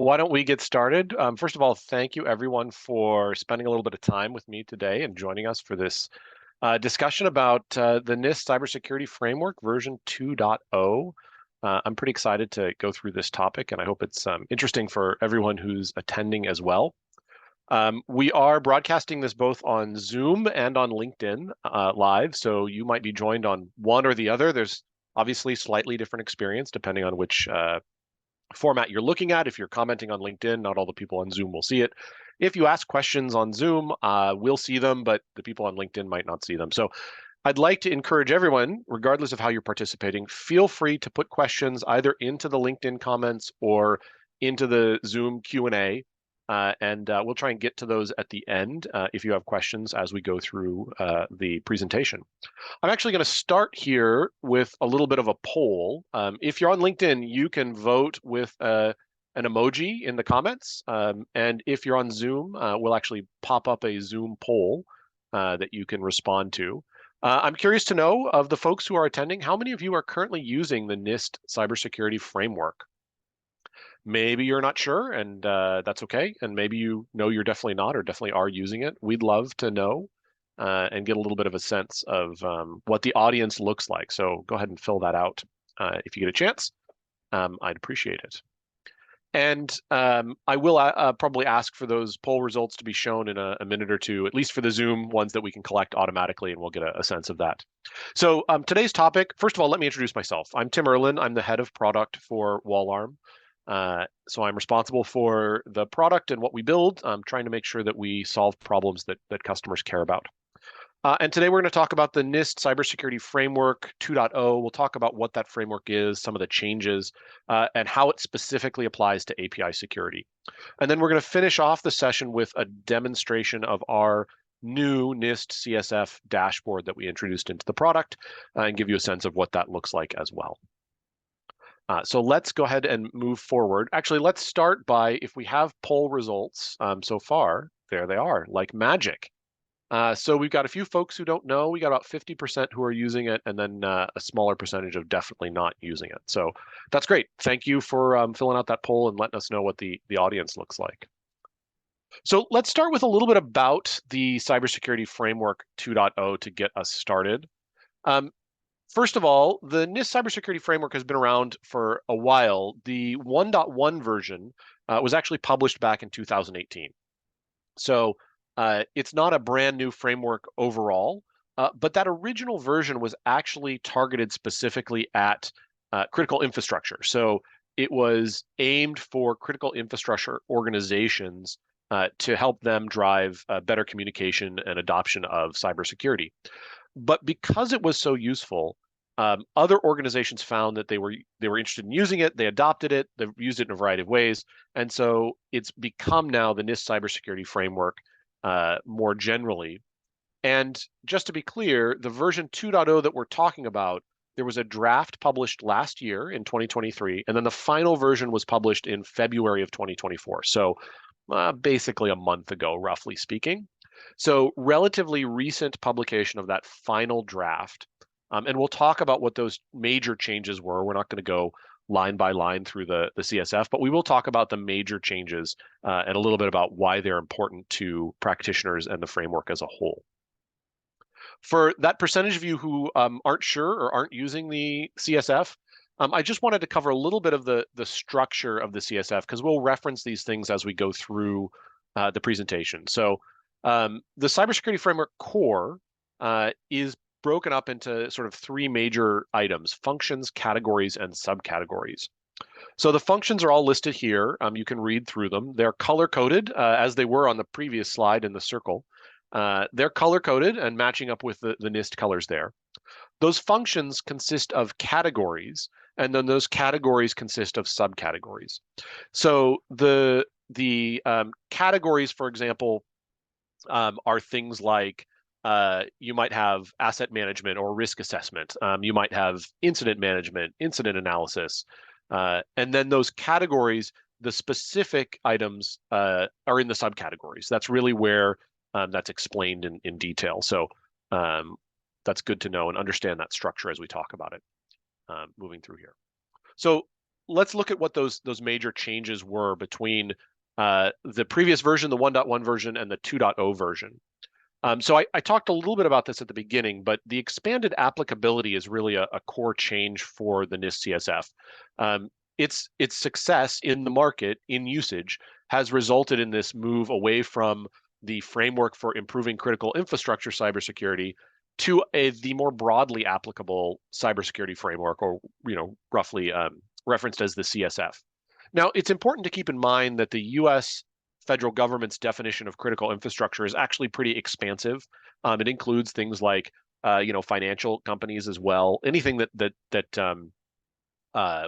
Why don't we get started? First of all, thank you everyone for spending a little bit of time with me today and joining us for this discussion about the NIST Cybersecurity Framework version 2.0. I'm pretty excited to go through this topic, and I hope it's interesting for everyone who's attending as well. We are broadcasting this both on Zoom and on LinkedIn live, so you might be joined on one or the other. There's obviously slightly different experience depending on which format you're looking at. If you're commenting on LinkedIn, not all the people on Zoom will see it. If you ask questions on Zoom, we'll see them, but the people on LinkedIn might not see them. So I'd like to encourage everyone, regardless of how you're participating, feel free to put questions either into the LinkedIn comments or into the Zoom Q&A. And we'll try and get to those at the end if you have questions as we go through the presentation. I'm actually going to start here with a little bit of a poll. If you're on LinkedIn, you can vote with an emoji in the comments. And if you're on Zoom, we'll actually pop up a Zoom poll that you can respond to. I'm curious to know, of the folks who are attending, how many of you are currently using the NIST cybersecurity framework? Maybe you're not sure, and that's okay. And maybe you know you're definitely not, or definitely are using it. We'd love to know and get a little bit of a sense of what the audience looks like. So go ahead and fill that out if you get a chance. I'd appreciate it. And I will probably ask for those poll results to be shown in a minute or two, at least for the Zoom ones that we can collect automatically, and we'll get a sense of that. So today's topic, first of all, let me introduce myself. I'm Tim Erlin. I'm the head of product for Wallarm. So I'm responsible for the product and what we build. I'm trying to make sure that we solve problems that customers care about. And today we're going to talk about the NIST Cybersecurity Framework 2.0. We'll talk about what that framework is, some of the changes, and how it specifically applies to API security. And then we're going to finish off the session with a demonstration of our new NIST CSF dashboard that we introduced into the product and give you a sense of what that looks like as well. So let's go ahead and move forward. Actually, let's start by, if we have poll results so far, there they are, like magic. So we've got a few folks who don't know. We got about 50% who are using it, and then a smaller percentage of definitely not using it. So that's great. Thank you for filling out that poll and letting us know what the audience looks like. So let's start with a little bit about the Cybersecurity Framework 2.0 to get us started. First of all, the NIST Cybersecurity Framework has been around for a while. The 1.1 version was actually published back in 2018. So it's not a brand new framework overall, but that original version was actually targeted specifically at critical infrastructure. So it was aimed for critical infrastructure organizations to help them drive better communication and adoption of cybersecurity. But because it was so useful, other organizations found that they were interested in using it. They adopted it. They've used it in a variety of ways, and so it's become now the NIST cybersecurity framework more generally. And just to be clear, the version 2.0 that we're talking about, there was a draft published last year in 2023, and then the final version was published in February of 2024. So basically a month ago, roughly speaking. So relatively recent publication of that final draft. And we'll talk about what those major changes were. We're not going to go line by line through the CSF, but we will talk about the major changes and a little bit about why they're important to practitioners and the framework as a whole. For that percentage of you who aren't sure or aren't using the CSF, I just wanted to cover a little bit of the structure of the CSF, because we'll reference these things as we go through the presentation. So the cybersecurity framework core is broken up into sort of three major items: functions, categories, and subcategories. So the functions are all listed here. You can read through them. They're color-coded, as they were on the previous slide in the circle. They're color-coded and matching up with the NIST colors there. Those functions consist of categories, and then those categories consist of subcategories. So the categories, for example, are things like you might have asset management or risk assessment. You might have incident management, incident analysis. And then those categories, the specific items are in the subcategories. That's really where that's explained in detail. So that's good to know and understand that structure as we talk about it moving through here. So let's look at what those major changes were between the previous version, the 1.1 version, and the 2.0 version. So I talked a little bit about this at the beginning, but the expanded applicability is really a core change for the NIST CSF. Its success in the market, in usage, has resulted in this move away from the framework for improving critical infrastructure cybersecurity to the more broadly applicable cybersecurity framework, or roughly referenced as the CSF. Now, it's important to keep in mind that the U.S. federal government's definition of critical infrastructure is actually pretty expansive. It includes things like, financial companies as well, anything that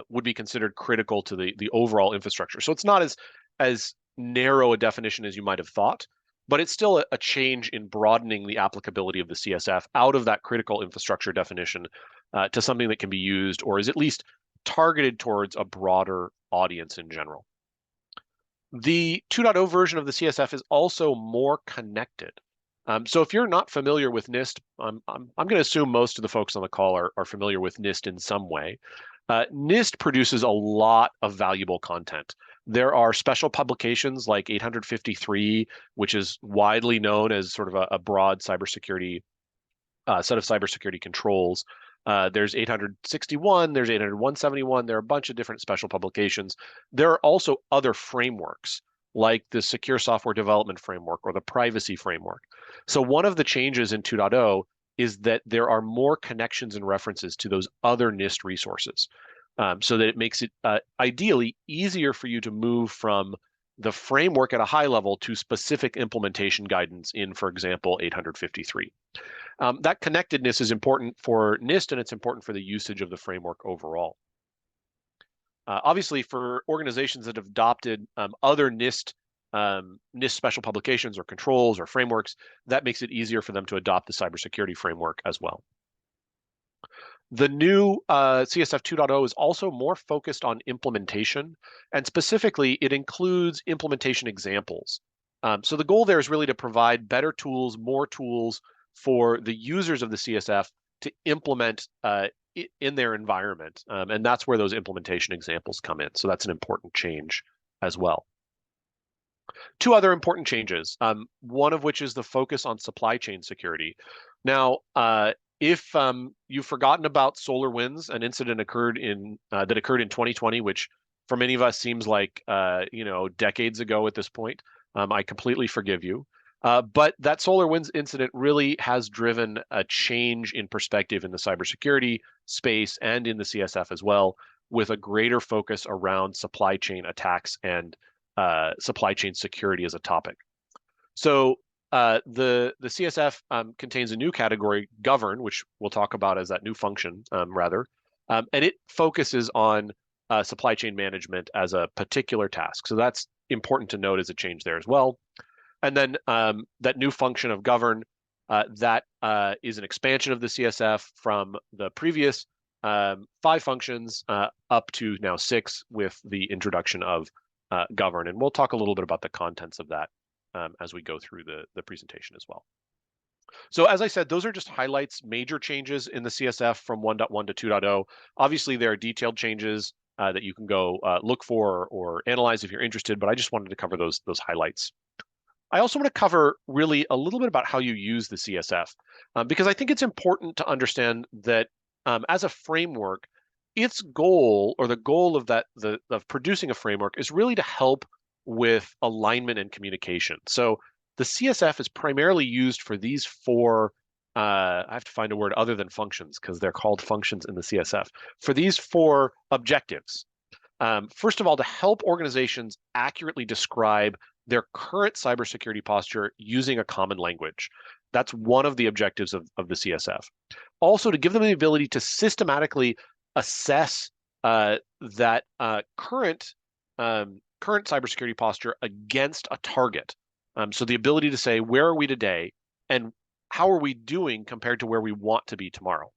would be considered critical to the overall infrastructure. So it's not as narrow a definition as you might have thought, but it's still a change in broadening the applicability of the CSF out of that critical infrastructure definition to something that can be used, or is at least targeted towards a broader audience in general. The 2.0 version of the CSF is also more connected. So if you're not familiar with NIST, I'm going to assume most of the folks on the call are familiar with NIST in some way. NIST produces a lot of valuable content. There are special publications like 853, which is widely known as sort of a broad cybersecurity set of cybersecurity controls. There's 861, there's 171. There are a bunch of different special publications. There are also other frameworks like the Secure Software Development Framework or the Privacy Framework. So one of the changes in 2.0 is that there are more connections and references to those other NIST resources, so that it makes it ideally easier for you to move from the framework at a high level to specific implementation guidance in, for example, 853. That connectedness is important for NIST, and it's important for the usage of the framework overall. Obviously, for organizations that have adopted other NIST special publications or controls or frameworks, that makes it easier for them to adopt the cybersecurity framework as well. The new CSF 2.0 is also more focused on implementation, and specifically, it includes implementation examples. So the goal there is really to provide better tools, more tools for the users of the CSF to implement in their environment. And that's where those implementation examples come in. So that's an important change as well. Two other important changes, one of which is the focus on supply chain security. Now, if you've forgotten about SolarWinds, an incident occurred that occurred in 2020, which for many of us seems like decades ago at this point, I completely forgive you. But that SolarWinds incident really has driven a change in perspective in the cybersecurity space and in the CSF as well, with a greater focus around supply chain attacks and supply chain security as a topic. So the CSF contains a new category, govern, which we'll talk about as that new function, and it focuses on supply chain management as a particular task. So that's important to note as a change there as well. And then that new function of govern, that is an expansion of the CSF from the previous 5 functions up to now 6 with the introduction of govern. And we'll talk a little bit about the contents of that as we go through the presentation as well. So as I said, those are just highlights, major changes in the CSF from 1.1 to 2.0. Obviously, there are detailed changes that you can go look for or analyze if you're interested, but I just wanted to cover those highlights. I also want to cover really a little bit about how you use the CSF, because I think it's important to understand that as a framework, its goal, or the goal of of producing a framework, is really to help with alignment and communication. So the CSF is primarily used for these 4, I have to find a word other than functions because they're called functions in the CSF, for these 4 objectives. First of all, to help organizations accurately describe their current cybersecurity posture using a common language. That's one of the objectives of the CSF. Also, to give them the ability to systematically assess that current cybersecurity posture against a target. So the ability to say, where are we today and how are we doing compared to where we want to be tomorrow?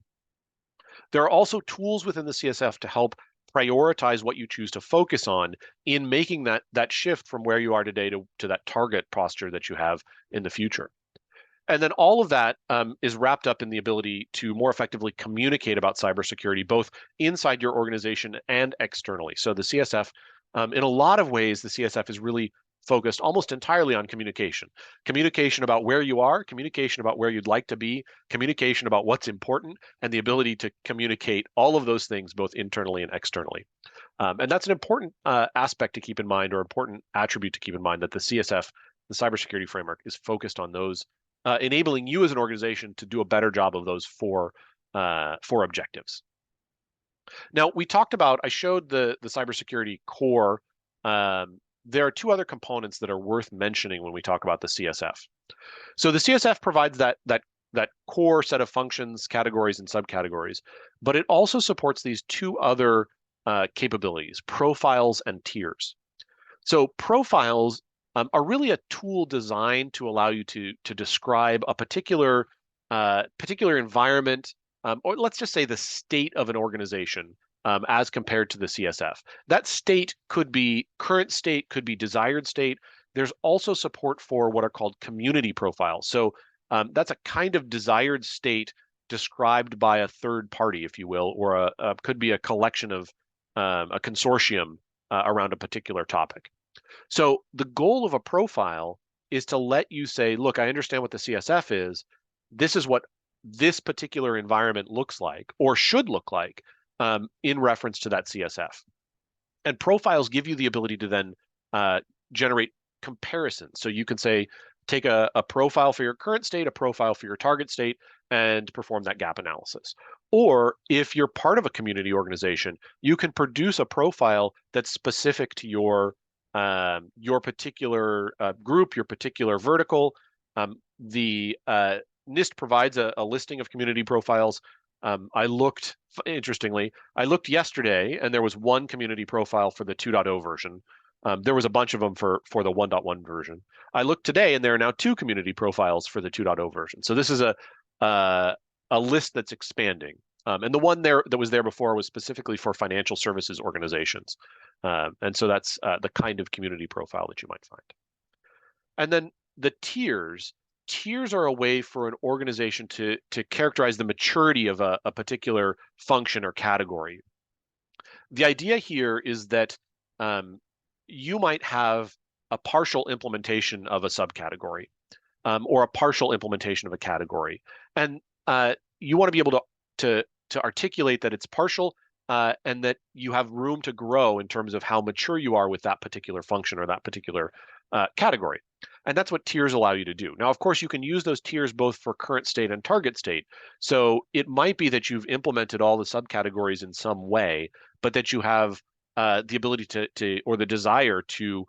There are also tools within the CSF to help prioritize what you choose to focus on in making that shift from where you are today to that target posture that you have in the future. And then all of that is wrapped up in the ability to more effectively communicate about cybersecurity, both inside your organization and externally. So the CSF, in a lot of ways, the CSF is really focused almost entirely on communication. Communication about where you are, communication about where you'd like to be, communication about what's important, and the ability to communicate all of those things both internally and externally. And that's an important aspect to keep in mind, or important attribute to keep in mind, that the CSF, the cybersecurity framework, is focused on those, enabling you as an organization to do a better job of those four objectives. Now, we talked about, I showed the cybersecurity core. There are two other components that are worth mentioning when we talk about the CSF. So the CSF provides that core set of functions, categories, and subcategories, but it also supports these two other capabilities: profiles and tiers. So profiles are really a tool designed to allow you to describe a particular environment, or let's just say the state of an organization, as compared to the CSF. That state could be current state, could be desired state. There's also support for what are called community profiles. So that's a kind of desired state described by a third party, if you will, or could be a collection of a consortium around a particular topic. So the goal of a profile is to let you say, look, I understand what the CSF is. This is what this particular environment looks like, or should look like, in reference to that CSF. And profiles give you the ability to then generate comparisons. So you can say, take a profile for your current state, a profile for your target state, and perform that gap analysis. Or if you're part of a community organization, you can produce a profile that's specific to your particular group, your particular vertical. The NIST provides a listing of community profiles. Interestingly, I looked yesterday, and there was one community profile for the 2.0 version. There was a bunch of them for the 1.1 version. I looked today, and there are now two community profiles for the 2.0 version. So this is a list that's expanding. And the one there that was there before was specifically for financial services organizations. And so that's the kind of community profile that you might find. And then the tiers. Tiers are a way for an organization to characterize the maturity of a particular function or category. The idea here is that you might have a partial implementation of a subcategory, or a partial implementation of a category, and you want to be able to articulate that it's partial, and that you have room to grow in terms of how mature you are with that particular function or that particular category. And that's what tiers allow you to do. Now, of course, you can use those tiers both for current state and target state. So it might be that you've implemented all the subcategories in some way, but that you have the ability to or the desire to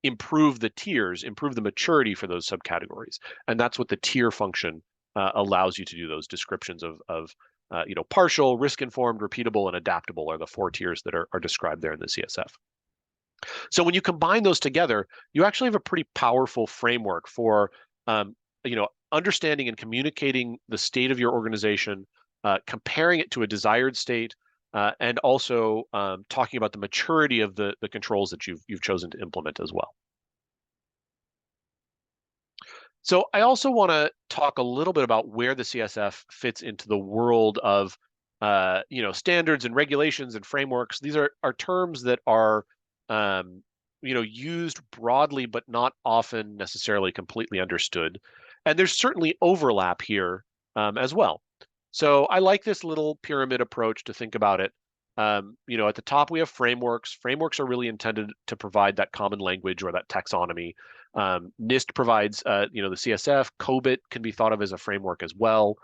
improve the tiers, improve the maturity for those subcategories. And that's what the tier function allows you to do. Those descriptions of partial, risk-informed, repeatable, and adaptable are the four tiers that are described there in the CSF. So when you combine those together, you actually have a pretty powerful framework for understanding and communicating the state of your organization, comparing it to a desired state, and also talking about the maturity of the controls that you've chosen to implement as well. So I also want to talk a little bit about where the CSF fits into the world of standards and regulations and frameworks. These are terms that are used broadly, but not often necessarily completely understood. And there's certainly overlap here as well. So I like this little pyramid approach to think about it. At the top we have frameworks. Frameworks are really intended to provide that common language or that taxonomy. NIST provides, the CSF. COBIT can be thought of as a framework as well.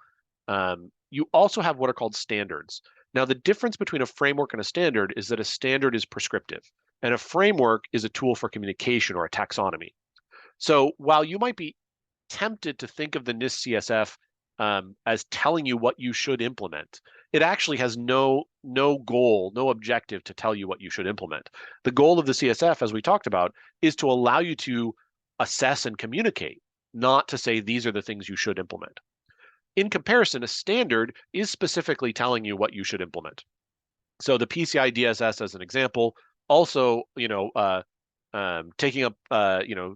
You also have what are called standards. Now, the difference between a framework and a standard is that a standard is prescriptive, and a framework is a tool for communication or a taxonomy. So while you might be tempted to think of the NIST CSF as telling you what you should implement, it actually has no goal, no objective to tell you what you should implement. The goal of the CSF, as we talked about, is to allow you to assess and communicate, not to say these are the things you should implement. In comparison, a standard is specifically telling you what you should implement. So the PCI DSS, as an example, also taking up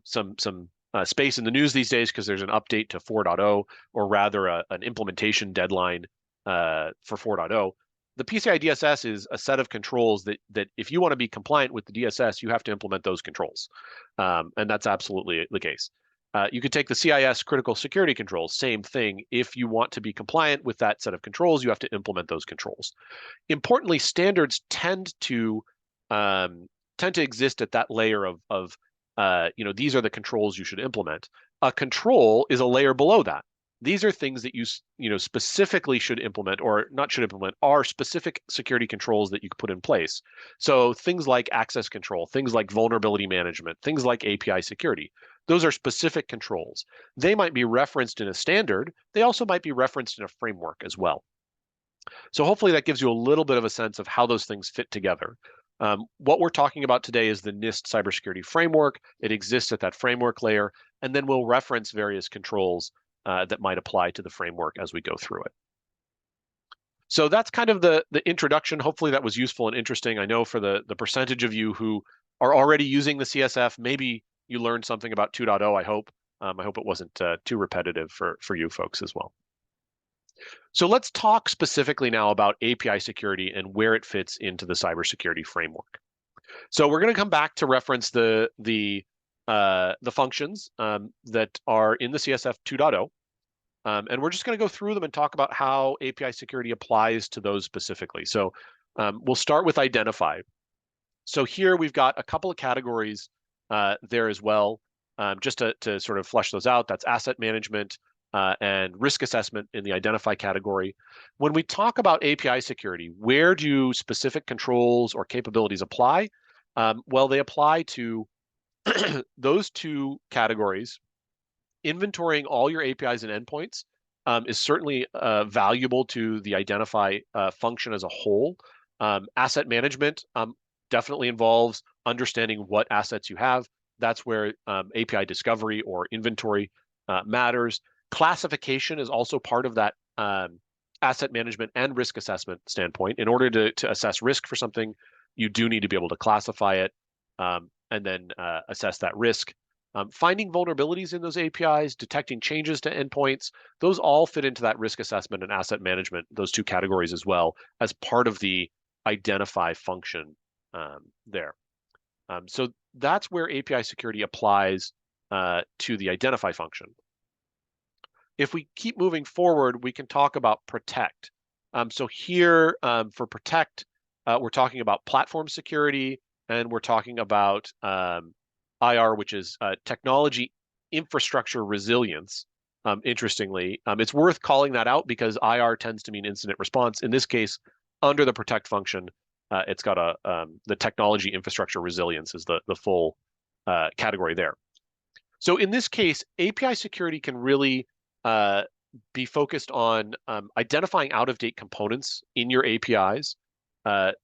some space in the news these days because there's an update to 4.0, or rather an implementation deadline for 4.0. The PCI DSS is a set of controls that if you want to be compliant with the DSS, you have to implement those controls. And that's absolutely the case. You could take the CIS critical security controls, same thing. If you want to be compliant with that set of controls, you have to implement those controls. Importantly, standards tend to exist at that layer of these are the controls you should implement. A control is a layer below that. These are things that you specifically should implement, or not should implement, are specific security controls that you can put in place. So things like access control, things like vulnerability management, things like API security. Those are specific controls. They might be referenced in a standard. They also might be referenced in a framework as well. So hopefully that gives you a little bit of a sense of how those things fit together. What we're talking about today is the NIST cybersecurity framework. It exists at that framework layer, and then we'll reference various controls that might apply to the framework as we go through it. So that's kind of the introduction. Hopefully that was useful and interesting. I know for the percentage of you who are already using the CSF, maybe you learned something about 2.0, I hope. I hope it wasn't too repetitive for you folks as well. So let's talk specifically now about API security and where it fits into the cybersecurity framework. So we're going to come back to reference the functions that are in the CSF 2.0. And we're just going to go through them and talk about how API security applies to those specifically. So we'll start with identify. So here we've got a couple of categories there as well, just to sort of flesh those out. That's asset management and risk assessment in the identify category. When we talk about API security, where do specific controls or capabilities apply? Well, they apply to those two categories. Inventorying all your APIs and endpoints is certainly valuable to the identify function as a whole. Asset management definitely involves understanding what assets you have. That's where API discovery or inventory matters. Classification is also part of that asset management and risk assessment standpoint. In order to assess risk for something, you do need to be able to classify it and then assess that risk. Finding vulnerabilities in those APIs, detecting changes to endpoints, those all fit into that risk assessment and asset management, those two categories as well, as part of the identify function there. So that's where API security applies to the identify function. If we keep moving forward, we can talk about protect. So here for protect, we're talking about platform security, and we're talking about IR, which is technology infrastructure resilience. Interestingly, it's worth calling that out because IR tends to mean incident response. In this case, under the protect function, it's got the technology infrastructure resilience is the full category there. So in this case, API security can really be focused on identifying out-of-date components in your APIs.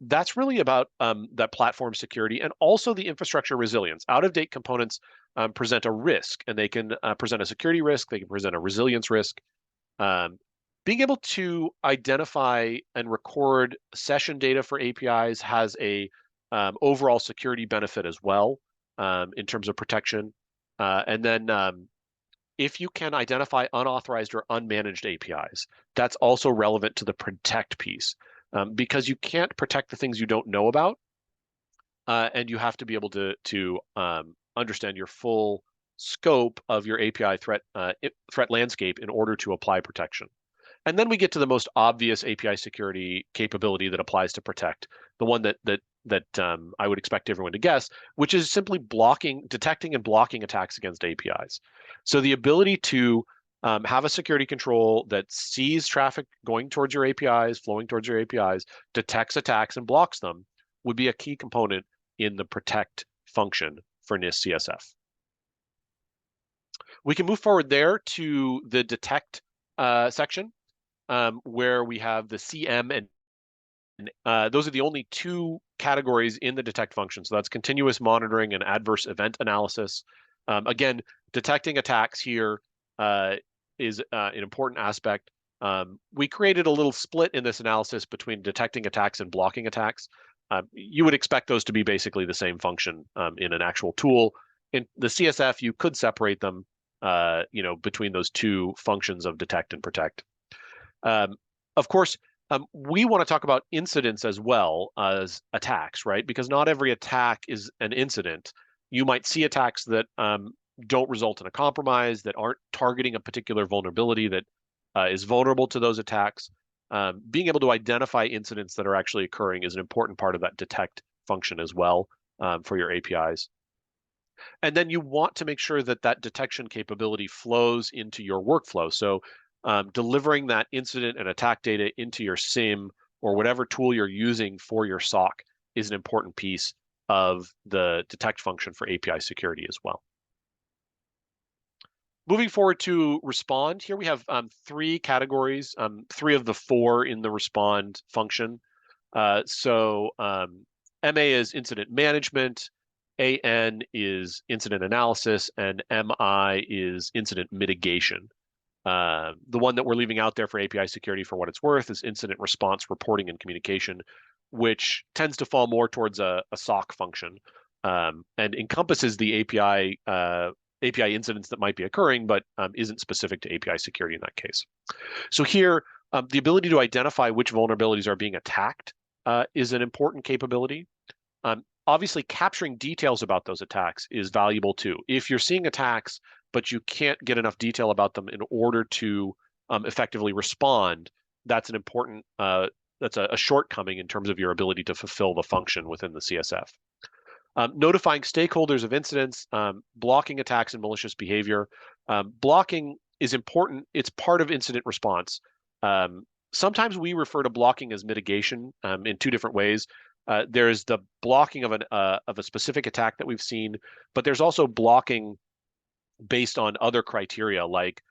That's really about that platform security and also the infrastructure resilience. Out-of-date components present a risk, and they can present a security risk, they can present a resilience risk. Being able to identify and record session data for APIs has a overall security benefit as well in terms of protection. And then if you can identify unauthorized or unmanaged APIs, that's also relevant to the protect piece. Because you can't protect the things you don't know about, and you have to be able to understand your full scope of your API threat landscape in order to apply protection. And then we get to the most obvious API security capability that applies to protect, the one that I would expect everyone to guess, which is simply detecting and blocking attacks against APIs. So the ability to have a security control that sees traffic going towards your APIs, flowing towards your APIs, detects attacks and blocks them would be a key component in the protect function for NIST CSF. We can move forward there to the detect section where we have the CM and those are the only two categories in the detect function. So that's continuous monitoring and adverse event analysis. Again, detecting attacks here is an important aspect. We created a little split in this analysis between detecting attacks and blocking attacks. You would expect those to be basically the same function in an actual tool. in the CSF, you could separate them, between those two functions of detect and protect. Um, of course, we want to talk about incidents as well as attacks, right? Because not every attack is an incident. You might see attacks that don't result in a compromise, that aren't targeting a particular vulnerability that is vulnerable to those attacks. Being able to identify incidents that are actually occurring is an important part of that detect function as well, for your APIs. And then you want to make sure that that detection capability flows into your workflow. So delivering that incident and attack data into your SIEM or whatever tool you're using for your SOC is an important piece of the detect function for API security as well. Moving forward to respond, here we have three categories, three of the four in the respond function. MA is incident management, AN is incident analysis, and MI is incident mitigation. The one that we're leaving out there for API security for what it's worth is incident response reporting and communication, which tends to fall more towards a SOC function, and encompasses the API incidents that might be occurring, but isn't specific to API security in that case. So here, the ability to identify which vulnerabilities are being attacked is an important capability. Obviously, capturing details about those attacks is valuable too. If you're seeing attacks, but you can't get enough detail about them in order to effectively respond, that's an important, that's a shortcoming in terms of your ability to fulfill the function within the CSF. Notifying stakeholders of incidents, blocking attacks and malicious behavior. Blocking is important. It's part of incident response. Sometimes we refer to blocking as mitigation in two different ways. There's the blocking of a specific attack that we've seen, but there's also blocking based on other criteria like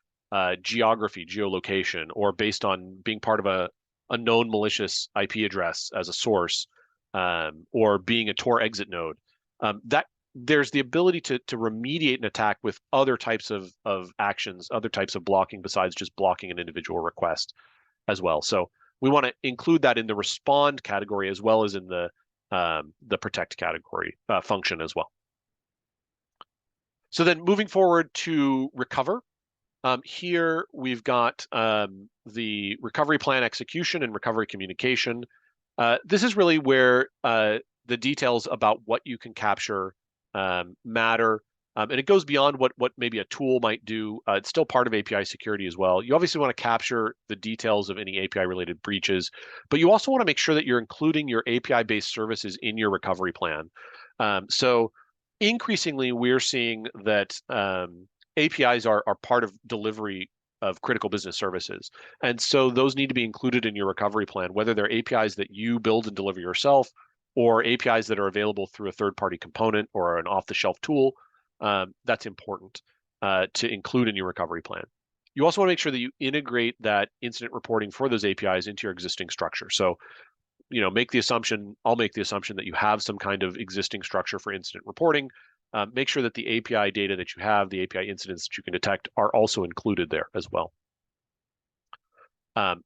geography, geolocation, or based on being part of a known malicious IP address as a source, or being a Tor exit node. That there's the ability to remediate an attack with other types of actions, other types of blocking besides just blocking an individual request as well. So we want to include that in the respond category as well as in the protect category function as well. So then moving forward to recover, here we've got the recovery plan execution and recovery communication. This is really where the details about what you can capture matter. And it goes beyond what maybe a tool might do. It's still part of API security as well. You obviously want to capture the details of any API-related breaches, but you also want to make sure that you're including your API-based services in your recovery plan. So increasingly, we're seeing that APIs are part of delivery of critical business services. And so those need to be included in your recovery plan, whether they're APIs that you build and deliver yourself or APIs that are available through a third-party component or an off-the-shelf tool. That's important to include in your recovery plan. You also want to make sure that you integrate that incident reporting for those APIs into your existing structure. So, I'll make the assumption that you have some kind of existing structure for incident reporting. Make sure that the API data that you have, the API incidents that you can detect, are also included there as well.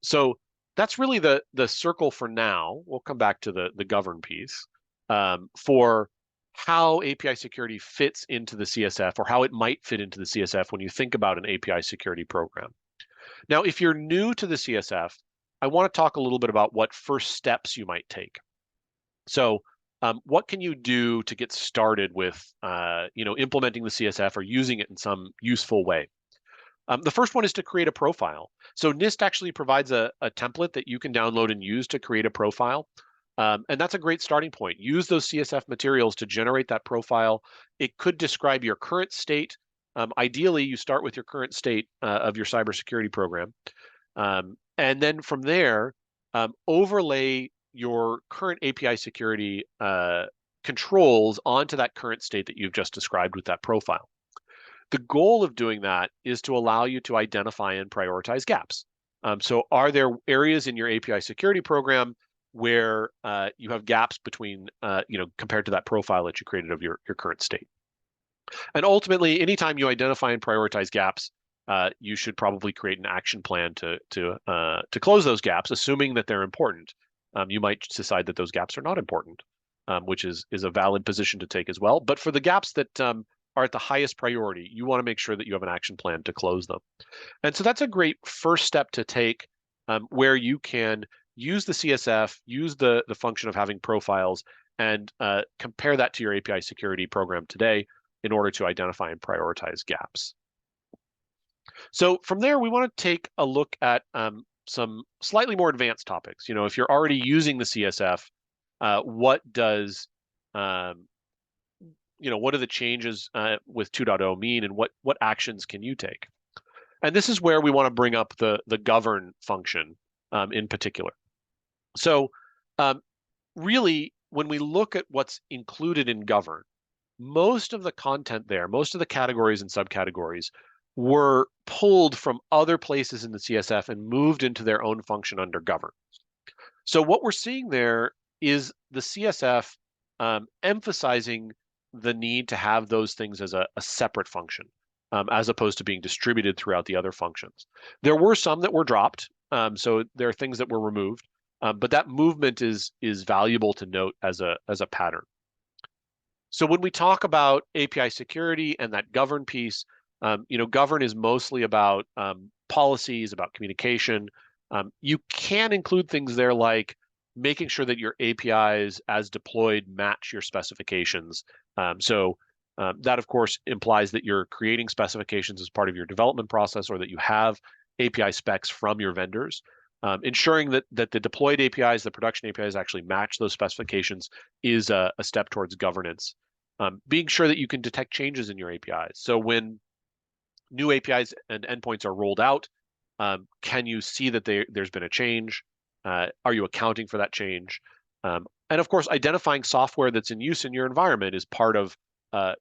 So that's really the circle for now. We'll come back to the govern piece for how API security fits into the CSF, or how it might fit into the CSF when you think about an API security program. Now, if you're new to the CSF, I want to talk a little bit about what first steps you might take. So what can you do to get started with implementing the CSF or using it in some useful way? The first one is to create a profile. So NIST actually provides a template that you can download and use to create a profile. And that's a great starting point. Use those CSF materials to generate that profile. It could describe your current state. Ideally, you start with your current state of your cybersecurity program. And then from there, overlay your current API security controls onto that current state that you've just described with that profile. The goal of doing that is to allow you to identify and prioritize gaps. So are there areas in your API security program where you have gaps between, compared to that profile that you created of your current state? And ultimately, anytime you identify and prioritize gaps, you should probably create an action plan to close those gaps, assuming that they're important. You might decide that those gaps are not important, which is a valid position to take as well. But for the gaps that are at the highest priority, you want to make sure that you have an action plan to close them. And so that's a great first step to take, where you can use the CSF, use the function of having profiles, and compare that to your API security program today in order to identify and prioritize gaps. So from there, we want to take a look at some slightly more advanced topics. If you're already using the CSF, what does what do the changes with 2.0 mean, and what actions can you take? And this is where we want to bring up the govern function in particular. So really, when we look at what's included in govern, most of the content there, most of the categories and subcategories were pulled from other places in the CSF and moved into their own function under govern. So what we're seeing there is the CSF emphasizing the need to have those things as a separate function, as opposed to being distributed throughout the other functions. There were some that were dropped, so there are things that were removed, but that movement is valuable to note as a pattern. So when we talk about API security and that govern piece, govern is mostly about policies, about communication. You can include things there like making sure that your APIs as deployed match your specifications. That, of course, implies that you're creating specifications as part of your development process, or that you have API specs from your vendors. Ensuring that the deployed APIs, the production APIs, actually match those specifications is a step towards governance. Being sure that you can detect changes in your APIs. So when new APIs and endpoints are rolled out, can you see that there's been a change? Are you accounting for that change? And of course, identifying software that's in use in your environment is part of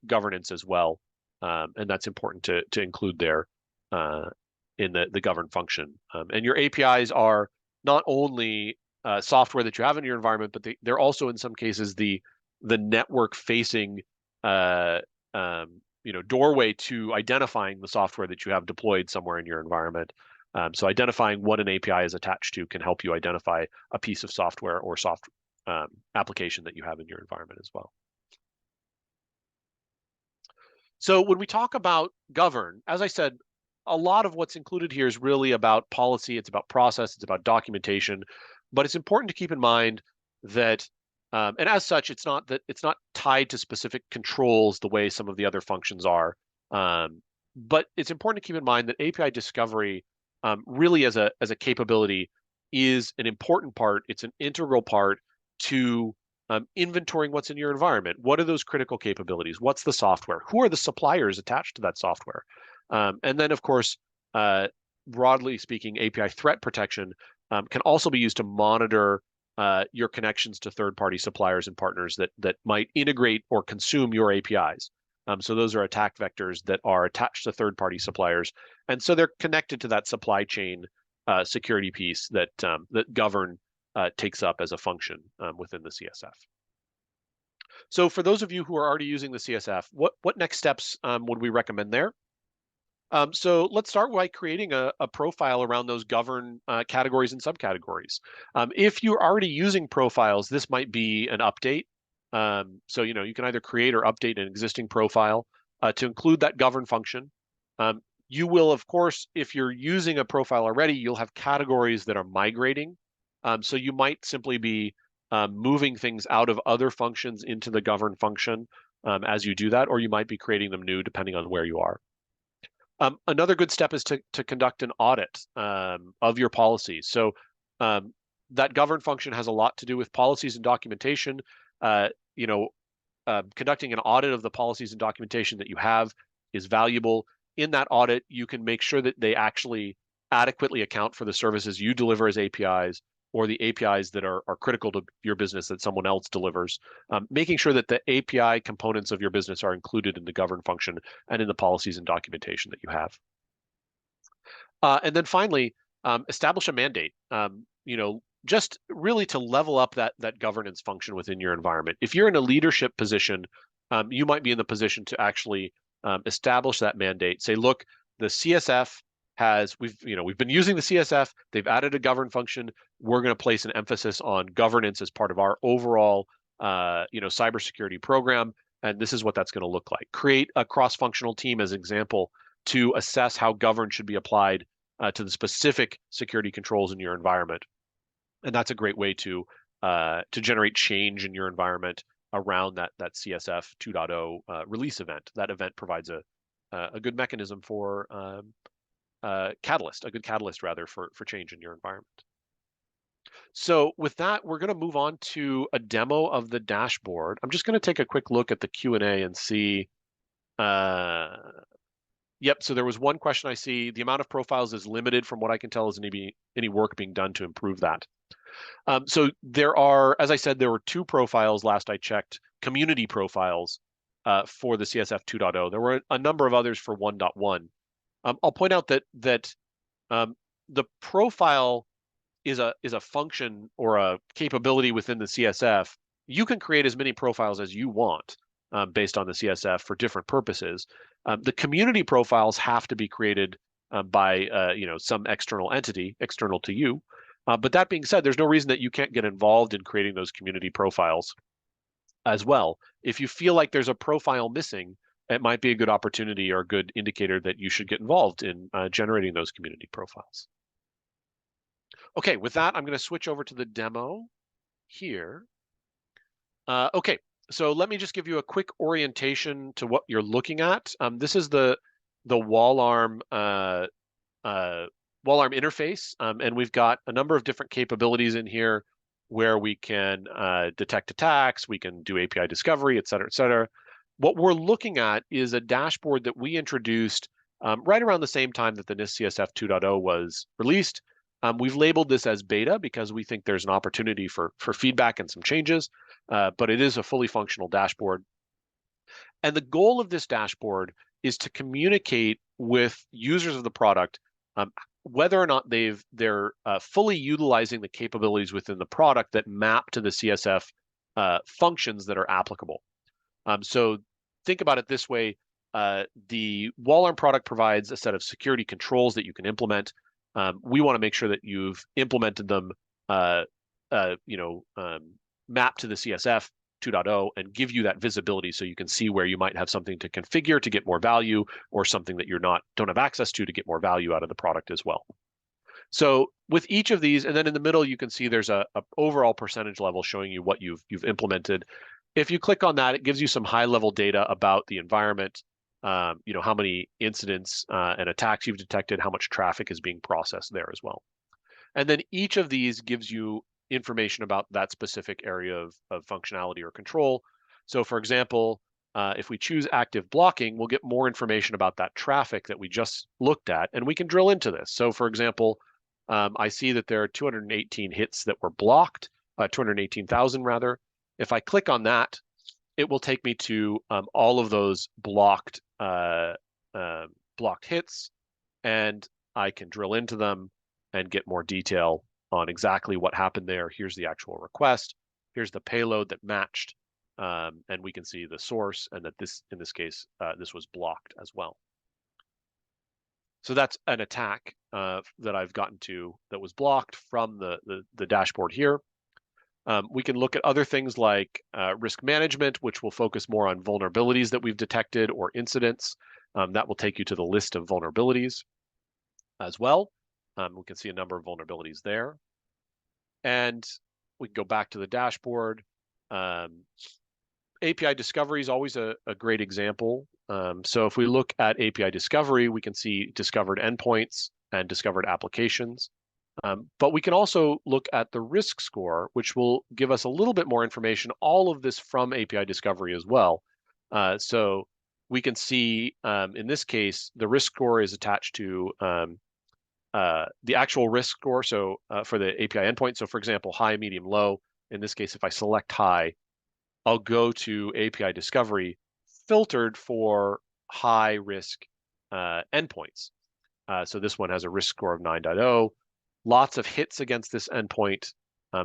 governance as well. And that's important to include there in the govern function. And your APIs are not only software that you have in your environment, but they're also in some cases the network facing doorway to identifying the software that you have deployed somewhere in your environment. So identifying what an API is attached to can help you identify a piece of software or application that you have in your environment as well. So when we talk about govern, as I said, a lot of what's included here is really about policy, it's about process, it's about documentation, but it's important to keep in mind that, and as such, it's not tied to specific controls the way some of the other functions are. But it's important to keep in mind that API discovery really as a capability is an important part. It's an integral part to inventorying what's in your environment. What are those critical capabilities? What's the software? Who are the suppliers attached to that software? And then, of course, broadly speaking, API threat protection can also be used to monitor your connections to third-party suppliers and partners that might integrate or consume your APIs. So those are attack vectors that are attached to third-party suppliers, and so they're connected to that supply chain security piece that govern takes up as a function within the CSF. So for those of you who are already using the CSF, what next steps would we recommend there? So let's start by creating a profile around those govern categories and subcategories. If you're already using profiles, this might be an update. So you can either create or update an existing profile to include that govern function. You will, of course, if you're using a profile already, you'll have categories that are migrating. So you might simply be moving things out of other functions into the govern function as you do that, or you might be creating them new depending on where you are. Another good step is to conduct an audit of your policies. So that govern function has a lot to do with policies and documentation. Conducting an audit of the policies and documentation that you have is valuable. In that audit, you can make sure that they actually adequately account for the services you deliver as APIs, or the APIs that are critical to your business that someone else delivers, making sure that the API components of your business are included in the govern function and in the policies and documentation that you have. And then finally, establish a mandate, just really to level up that governance function within your environment. If you're in a leadership position, you might be in the position to actually establish that mandate. Say, look, the CSF we've been using the CSF. They've added a govern function. We're going to place an emphasis on governance as part of our overall, cybersecurity program. And this is what that's going to look like. Create a cross-functional team as an example to assess how governance should be applied to the specific security controls in your environment. And that's a great way to generate change in your environment around that CSF 2.0 release event. That event provides a good mechanism for a good catalyst rather for change in your environment. So with that, we're going to move on to a demo of the dashboard. I'm just going to take a quick look at the Q&A and see. Yep, so there was one question I see. The amount of profiles is limited from what I can tell. Is any work being done to improve that? So there are, as I said, there were 2 profiles last I checked, community profiles for the CSF 2.0. There were a number of others for 1.1. I'll point out that the profile is a function or a capability within the CSF. You can create as many profiles as you want based on the CSF for different purposes. The community profiles have to be created by some external entity, external to you. But that being said, there's no reason that you can't get involved in creating those community profiles as well. If you feel like there's a profile missing, it might be a good opportunity or a good indicator that you should get involved in generating those community profiles. Okay, with that, I'm going to switch over to the demo here. Okay, so let me just give you a quick orientation to what you're looking at. This is the Wallarm interface, and we've got a number of different capabilities in here where we can detect attacks, we can do API discovery, et cetera, et cetera. What we're looking at is a dashboard that we introduced right around the same time that the NIST CSF 2.0 was released. We've labeled this as beta because we think there's an opportunity for feedback and some changes, but it is a fully functional dashboard. And the goal of this dashboard is to communicate with users of the product whether or not they're fully utilizing the capabilities within the product that map to the CSF functions that are applicable. So think about it this way. The Wallarm product provides a set of security controls that you can implement. We want to make sure that you've implemented them, mapped to the CSF 2.0 and give you that visibility so you can see where you might have something to configure to get more value or something that don't have access to get more value out of the product as well. So with each of these, and then in the middle, you can see there's a overall percentage level showing you what you've implemented. If you click on that, it gives you some high level data about the environment, how many incidents and attacks you've detected, how much traffic is being processed there as well. And then each of these gives you information about that specific area of functionality or control. So for example, if we choose active blocking, we'll get more information about that traffic that we just looked at, and we can drill into this. So for example, I see that there are 218 hits that were blocked, 218,000 rather. If I click on that, it will take me to all of those blocked hits, and I can drill into them and get more detail on exactly what happened there. Here's the actual request. Here's the payload that matched, and we can see the source and that in this case, this was blocked as well. So that's an attack that I've gotten to that was blocked from the dashboard here. We can look at other things like risk management, which will focus more on vulnerabilities that we've detected or incidents. That will take you to the list of vulnerabilities as well. We can see a number of vulnerabilities there. And we can go back to the dashboard. API discovery is always a great example. So if we look at API discovery, we can see discovered endpoints and discovered applications. But we can also look at the risk score, which will give us a little bit more information, all of this from API discovery as well. So we can see, in this case, the risk score is attached to the actual risk score. So for the API endpoint, so for example, high, medium, low. In this case, if I select high, I'll go to API discovery filtered for high risk endpoints. So this one has a risk score of 9.0. Lots of hits against this endpoint,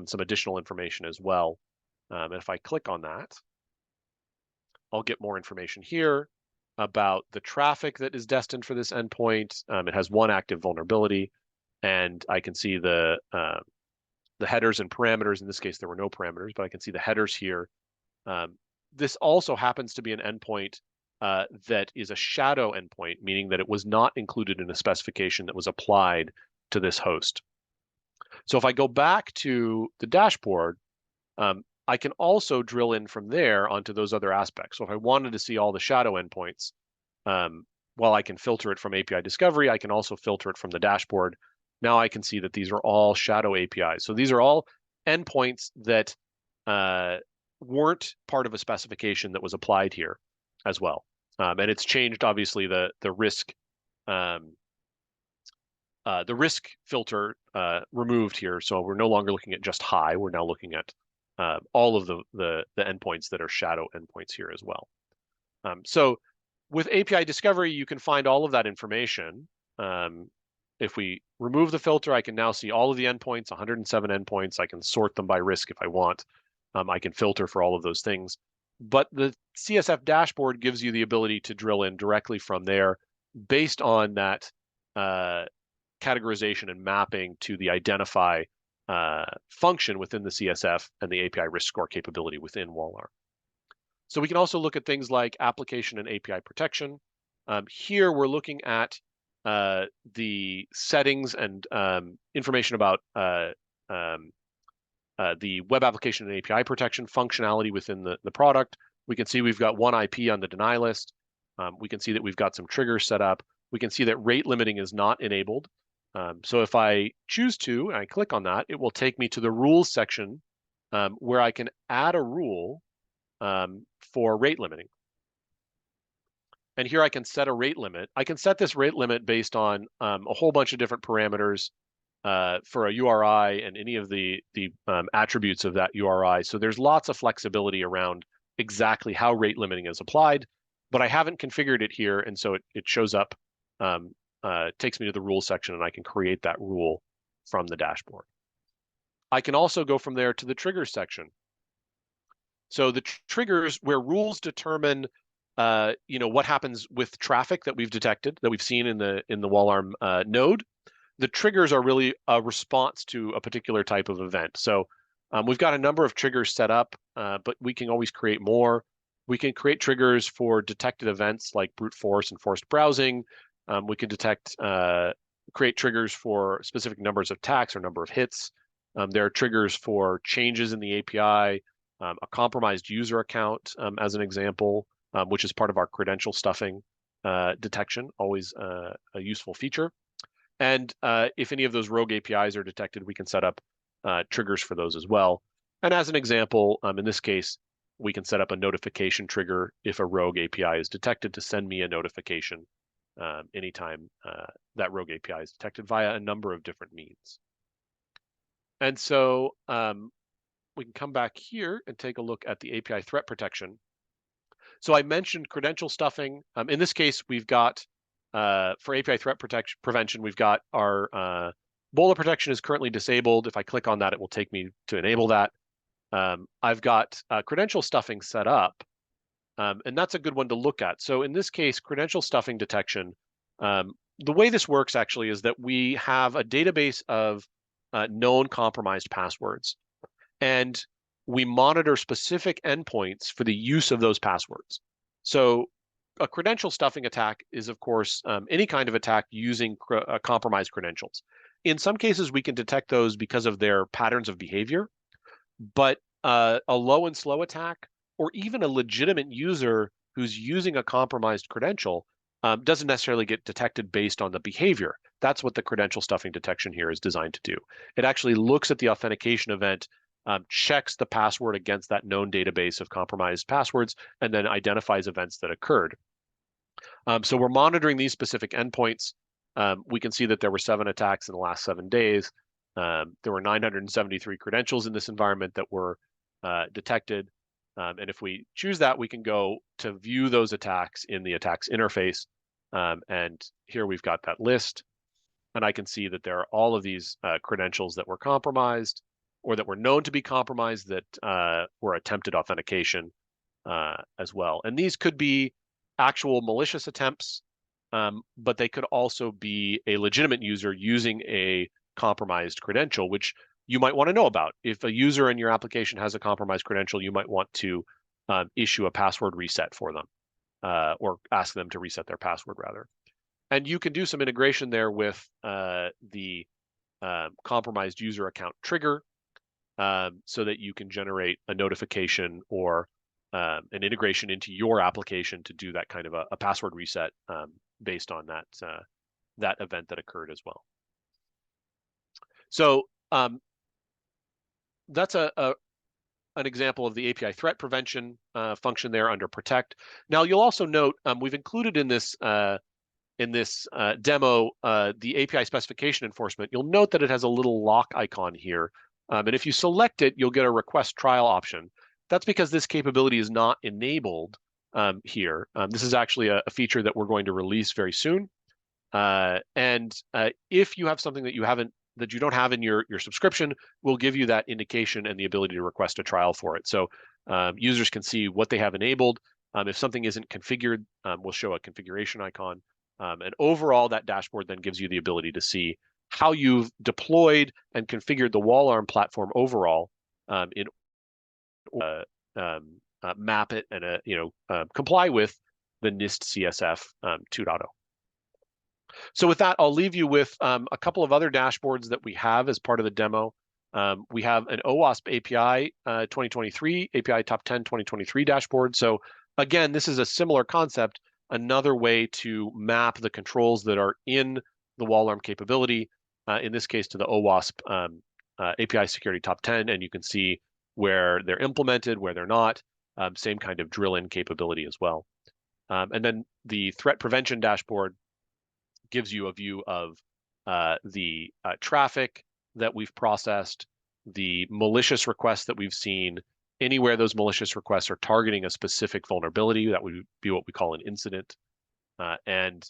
some additional information as well. And if I click on that, I'll get more information here about the traffic that is destined for this endpoint. It has one active vulnerability, and I can see the headers and parameters. In this case, there were no parameters, but I can see the headers here. this also happens to be an endpoint that is a shadow endpoint, meaning that it was not included in a specification that was applied to this host. So if I go back to the dashboard, I can also drill in from there onto those other aspects. So if I wanted to see all the shadow endpoints, while I can filter it from API discovery, I can also filter it from the dashboard. Now I can see that these are all shadow APIs. So these are all endpoints that weren't part of a specification that was applied here as well. And it's changed, obviously, the risk filter removed here. So we're no longer looking at just high. We're now looking at all of the endpoints that are shadow endpoints here as well. So with API discovery, you can find all of that information. If we remove the filter, I can now see all of the endpoints, 107 endpoints. I can sort them by risk if I want. I can filter for all of those things. But the CSF dashboard gives you the ability to drill in directly from there based on that categorization and mapping to the identify function within the CSF and the API risk score capability within Wallarm. So we can also look at things like application and API protection. Here we're looking at the settings and information about the web application and API protection functionality within the product. We can see we've got one IP on the deny list. We can see that we've got some triggers set up. We can see that rate limiting is not enabled. So if I choose to, and I click on that, it will take me to the rules section where I can add a rule for rate limiting. And here I can set a rate limit. I can set this rate limit based on a whole bunch of different parameters for a URI and any of the attributes of that URI. So there's lots of flexibility around exactly how rate limiting is applied, but I haven't configured it here, and so it shows up, takes me to the rules section, and I can create that rule from the dashboard. I can also go from there to the triggers section. So the triggers where rules determine what happens with traffic that we've detected, that we've seen in the Wallarm node. The triggers are really a response to a particular type of event. So we've got a number of triggers set up, but we can always create more. We can create triggers for detected events like brute force and forced browsing. We can create triggers for specific numbers of attacks or number of hits. There are triggers for changes in the API, a compromised user account as an example, which is part of our credential stuffing detection, always a useful feature. And if any of those rogue APIs are detected, we can set up triggers for those as well. And as an example, in this case, we can set up a notification trigger if a rogue API is detected to send me a notification anytime that rogue API is detected via a number of different means. And so we can come back here and take a look at the API threat protection. So I mentioned credential stuffing. In this case, we've got for API threat prevention, we've got our BOLA protection is currently disabled. If I click on that, it will take me to enable that. I've got credential stuffing set up, and that's a good one to look at. So in this case, credential stuffing detection, the way this works actually is that we have a database of known compromised passwords, and we monitor specific endpoints for the use of those passwords. So a credential stuffing attack is, of course, any kind of attack using compromised credentials. In some cases, we can detect those because of their patterns of behavior, but a low and slow attack, or even a legitimate user who's using a compromised credential, doesn't necessarily get detected based on the behavior. That's what the credential stuffing detection here is designed to do. It actually looks at the authentication event, checks the password against that known database of compromised passwords, and then identifies events that occurred. So we're monitoring these specific endpoints. We can see that there were 7 attacks in the last 7 days. There were 973 credentials in this environment that were detected. And if we choose that, we can go to view those attacks in the attacks interface. And here we've got that list. And I can see that there are all of these credentials that were compromised or that were known to be compromised that were attempted authentication as well. And these could be actual malicious attempts, but they could also be a legitimate user using a compromised credential, which you might want to know about. If a user in your application has a compromised credential, you might want to issue a password reset for them, or ask them to reset their password rather. And you can do some integration there with the compromised user account trigger, so that you can generate a notification or an integration into your application to do that kind of a password reset based on that event that occurred as well. So that's an example of the API threat prevention function there under Protect. Now you'll also note we've included in this demo the API specification enforcement. You'll note that it has a little lock icon here, and if you select it, you'll get a request trial option. That's because this capability is not enabled here. This is actually a feature that we're going to release very soon. And if you have something that you don't have in your subscription, we'll give you that indication and the ability to request a trial for it. So users can see what they have enabled. If something isn't configured, we'll show a configuration icon. And overall, that dashboard then gives you the ability to see how you've deployed and configured the Wallarm platform overall in map it and comply with the NIST CSF 2.0. So with that, I'll leave you with a couple of other dashboards that we have as part of the demo. We have an OWASP API 2023, API Top 10 2023 dashboard. So again, this is a similar concept, another way to map the controls that are in the Wallarm capability, in this case to the OWASP API Security Top 10, and you can see where they're implemented, where they're not, same kind of drill-in capability as well. And then the threat prevention dashboard gives you a view of the traffic that we've processed, the malicious requests that we've seen, anywhere those malicious requests are targeting a specific vulnerability, that would be what we call an incident, and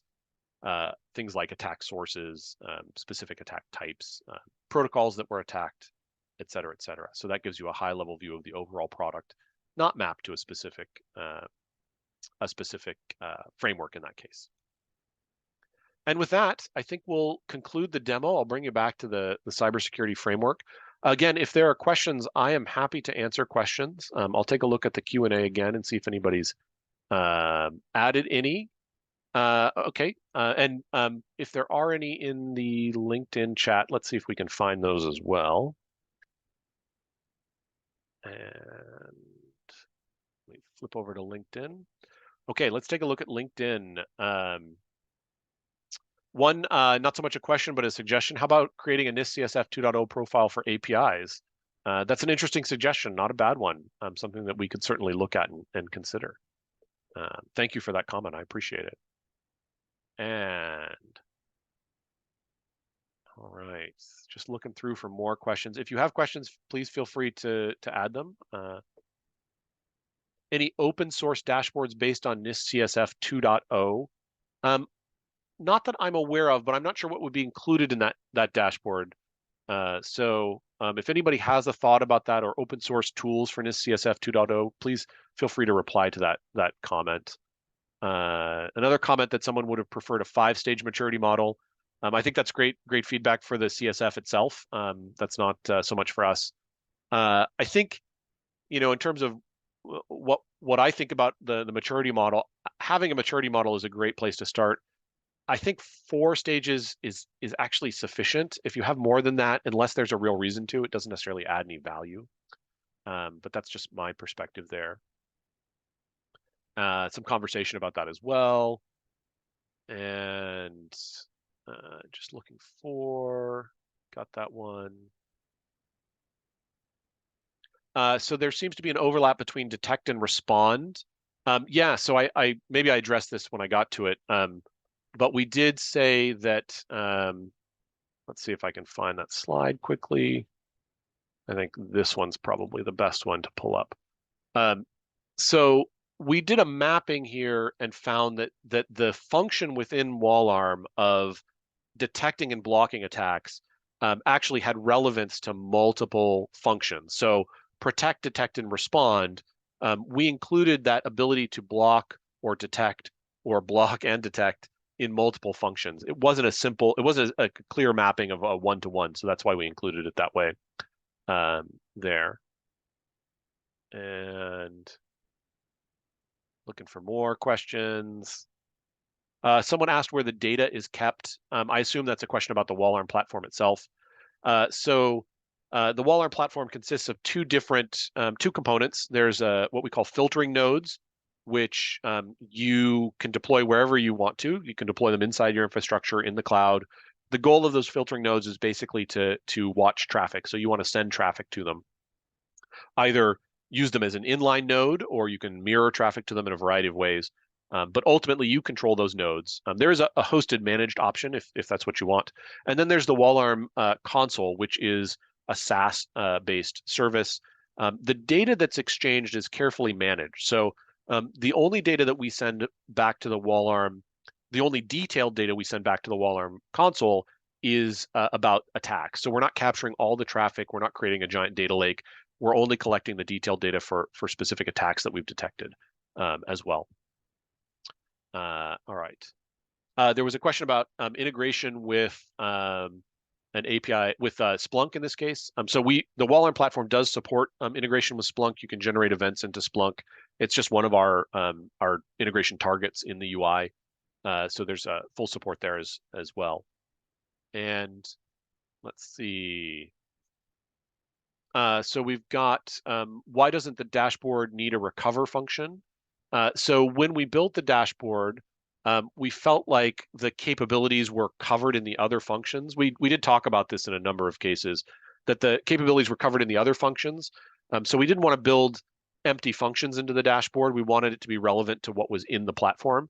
things like attack sources, specific attack types, protocols that were attacked, et cetera, et cetera. So that gives you a high-level view of the overall product, not mapped to a specific framework in that case. And with that, I think we'll conclude the demo. I'll bring you back to the cybersecurity framework. Again, if there are questions, I am happy to answer questions. I'll take a look at the Q&A again and see if anybody's added any. Okay, and if there are any in the LinkedIn chat, let's see if we can find those as well. And let me flip over to LinkedIn. Okay, let's take a look at LinkedIn. One, not so much a question, but a suggestion. How about creating a NIST CSF 2.0 profile for APIs? That's an interesting suggestion, not a bad one. Something that we could certainly look at and consider. Thank you for that comment. I appreciate it. And all right, just looking through for more questions. If you have questions, please feel free to add them. Any open source dashboards based on NIST CSF 2.0? Not that I'm aware of, but I'm not sure what would be included in that dashboard. So if anybody has a thought about that or open source tools for NIST CSF 2.0, please feel free to reply to that comment. Another comment that someone would have preferred a 5-stage maturity model. I think that's great feedback for the CSF itself. That's not so much for us. I think, in terms of what I think about the maturity model, having a maturity model is a great place to start. I think 4 stages is actually sufficient. If you have more than that, unless there's a real reason to, it doesn't necessarily add any value. But that's just my perspective there. Some conversation about that as well. And just looking got that one. So there seems to be an overlap between detect and respond. Yeah, so I maybe I addressed this when I got to it. But we did say that, let's see if I can find that slide quickly. I think this one's probably the best one to pull up. So we did a mapping here and found that the function within Wallarm of detecting and blocking attacks actually had relevance to multiple functions. So protect, detect, and respond, we included that ability to block or detect or block and detect in multiple functions. It wasn't a clear mapping of a one-to-one, so that's why we included it that way there. And Looking for more questions. Someone asked where the data is kept. I assume that's a question about the Wallarm platform itself. The Wallarm platform consists of two components. There's what we call filtering nodes, which you can deploy wherever you want to. You can deploy them inside your infrastructure in the cloud. The goal of those filtering nodes is basically to watch traffic. So you want to send traffic to them. Either use them as an inline node, or you can mirror traffic to them in a variety of ways. But ultimately, you control those nodes. There is a hosted managed option if that's what you want. And then there's the Wallarm console, which is a SaaS-based service. The data that's exchanged is carefully managed. So the only data that we send back to the Wallarm, the only detailed data we send back to the Wallarm console is about attacks. So we're not capturing all the traffic. We're not creating a giant data lake. We're only collecting the detailed data for specific attacks that we've detected as well. All right. There was a question about integration with an API with Splunk in this case. So the Wallarm platform does support integration with Splunk. You can generate events into Splunk. It's just one of our integration targets in the UI. So there's full support there as well. And let's see. So we've got why doesn't the dashboard need a recover function? So when we built the dashboard, we felt like the capabilities were covered in the other functions. We did talk about this in a number of cases, that the capabilities were covered in the other functions. So we didn't want to build empty functions into the dashboard. We wanted it to be relevant to what was in the platform.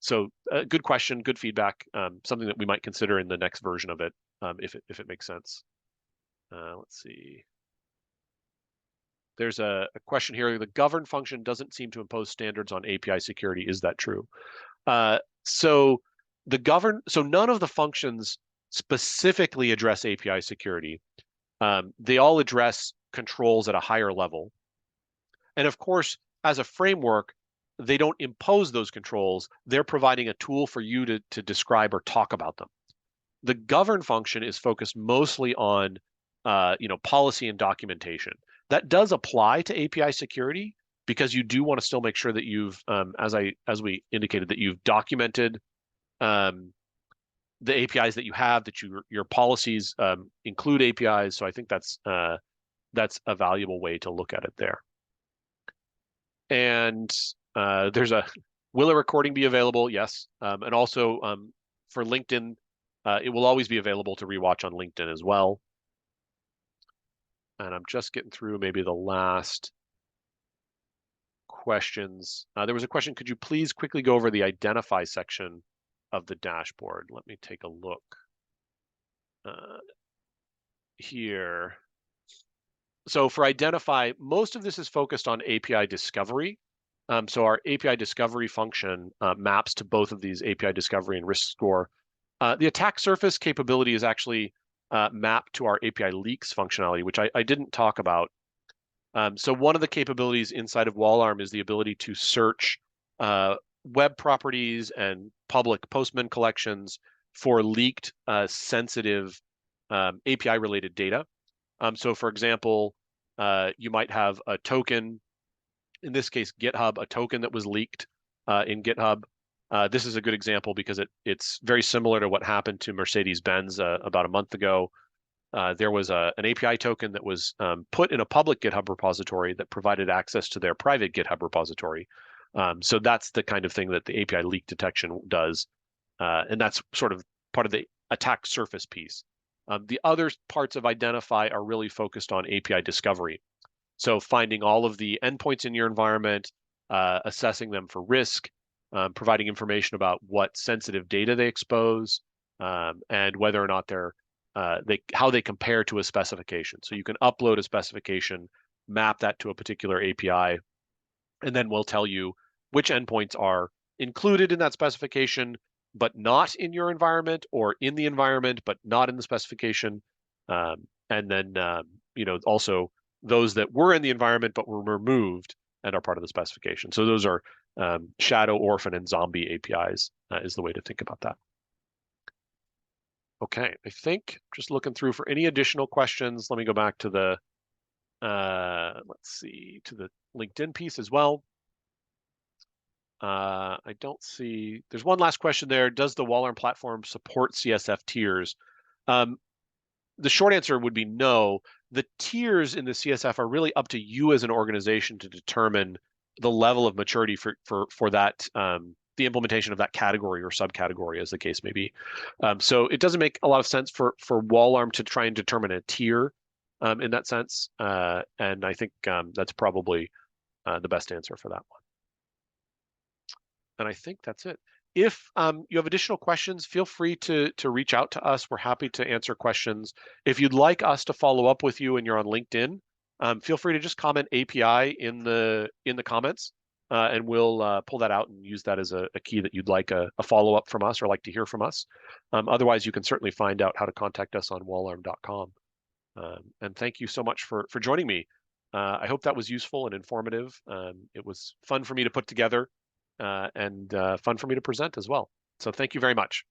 So good question, good feedback, something that we might consider in the next version of it, if it makes sense. Let's see. There's a question here. The govern function doesn't seem to impose standards on API security. Is that true? So none of the functions specifically address API security. They all address controls at a higher level. And of course, as a framework, they don't impose those controls. They're providing a tool for you to describe or talk about them. The govern function is focused mostly on policy and documentation. That does apply to API security because you do want to still make sure that you've, as we indicated, that you've documented the APIs that you have, that your policies include APIs. So I think that's a valuable way to look at it there. And there's will a recording be available? Yes, and also for LinkedIn, it will always be available to rewatch on LinkedIn as well. And I'm just getting through maybe the last questions. There was a question, could you please quickly go over the identify section of the dashboard? Let me take a look here. So for identify, most of this is focused on API discovery. So our API discovery function maps to both of these, API discovery and risk score. The attack surface capability is actually mapped to our API leaks functionality, which I didn't talk about. So one of the capabilities inside of Wallarm is the ability to search web properties and public postman collections for leaked sensitive API-related data. So for example, you might have a token, in this case GitHub, a token that was leaked in GitHub. This is a good example because it's very similar to what happened to Mercedes-Benz about a month ago. There was an API token that was put in a public GitHub repository that provided access to their private GitHub repository. So that's the kind of thing that the API leak detection does. And that's sort of part of the attack surface piece. The other parts of identify are really focused on API discovery. So finding all of the endpoints in your environment, assessing them for risk, providing information about what sensitive data they expose, and whether or not how they compare to a specification. So you can upload a specification, map that to a particular API, and then we'll tell you which endpoints are included in that specification, but not in your environment, or in the environment, but not in the specification. And then, also those that were in the environment, but were removed and are part of the specification. So those are shadow, orphan, and zombie APIs is the way to think about that. Okay, I think just looking through for any additional questions. Let me go back to the, let's see, to the LinkedIn piece as well. I don't see. There's one last question there. Does the Wallarm platform support CSF tiers? Um, the short answer would be no. The tiers in the CSF are really up to you as an organization to determine the level of maturity for that the implementation of that category or subcategory, as the case may be. So it doesn't make a lot of sense for Wallarm to try and determine a tier in that sense, and I think that's probably the best answer for that one. And I think that's it. If you have additional questions, feel free to reach out to us. We're happy to answer questions. If you'd like us to follow up with you and you're on LinkedIn, feel free to just comment API in the comments, and we'll pull that out and use that as a key that you'd like a follow up from us or like to hear from us. Otherwise, you can certainly find out how to contact us on wallarm.com. And thank you so much for joining me. I hope that was useful and informative. It was fun for me to put together and fun for me to present as well. So thank you very much.